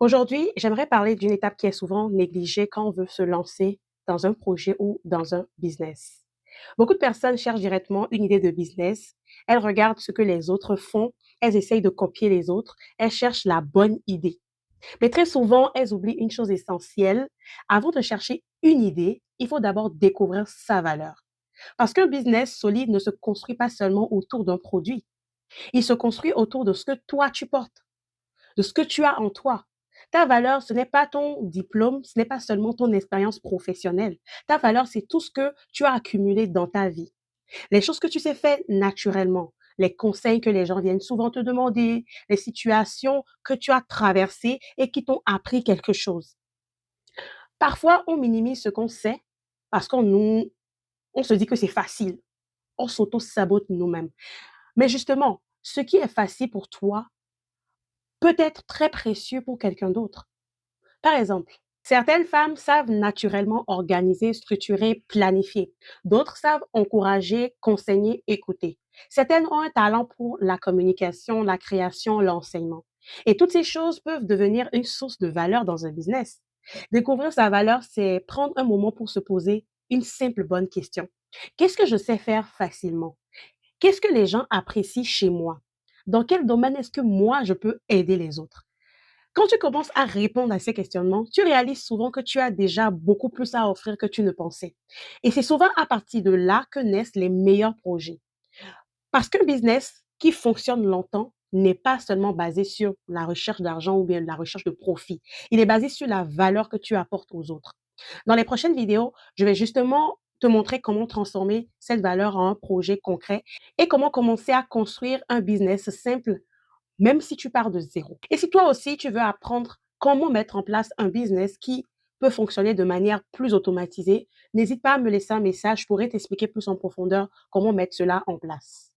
Aujourd'hui, j'aimerais parler d'une étape qui est souvent négligée quand on veut se lancer dans un projet ou dans un business. Beaucoup de personnes cherchent directement une idée de business. Elles regardent ce que les autres font. Elles essayent de copier les autres. Elles cherchent la bonne idée. Mais très souvent, elles oublient une chose essentielle. Avant de chercher une idée, il faut d'abord découvrir sa valeur. Parce qu'un business solide ne se construit pas seulement autour d'un produit. Il se construit autour de ce que toi tu portes, de ce que tu as en toi. Ta valeur, ce n'est pas ton diplôme, ce n'est pas seulement ton expérience professionnelle. Ta valeur, c'est tout ce que tu as accumulé dans ta vie. Les choses que tu sais faire naturellement, les conseils que les gens viennent souvent te demander, les situations que tu as traversées et qui t'ont appris quelque chose. Parfois, on minimise ce qu'on sait parce on se dit que c'est facile. On s'auto-sabote nous-mêmes. Mais justement, ce qui est facile pour toi peut être très précieux pour quelqu'un d'autre. Par exemple, certaines femmes savent naturellement organiser, structurer, planifier. D'autres savent encourager, conseiller, écouter. Certaines ont un talent pour la communication, la création, l'enseignement. Et toutes ces choses peuvent devenir une source de valeur dans un business. Découvrir sa valeur, c'est prendre un moment pour se poser une simple bonne question. Qu'est-ce que je sais faire facilement? Qu'est-ce que les gens apprécient chez moi? Dans quel domaine est-ce que moi, je peux aider les autres? Quand tu commences à répondre à ces questionnements, tu réalises souvent que tu as déjà beaucoup plus à offrir que tu ne pensais. Et c'est souvent à partir de là que naissent les meilleurs projets. Parce qu'un business qui fonctionne longtemps n'est pas seulement basé sur la recherche d'argent ou bien la recherche de profit. Il est basé sur la valeur que tu apportes aux autres. Dans les prochaines vidéos, je vais justement te montrer comment transformer cette valeur en un projet concret et comment commencer à construire un business simple même si tu pars de zéro. Et si toi aussi, tu veux apprendre comment mettre en place un business qui peut fonctionner de manière plus automatisée, n'hésite pas à me laisser un message. Je pourrais t'expliquer plus en profondeur comment mettre cela en place.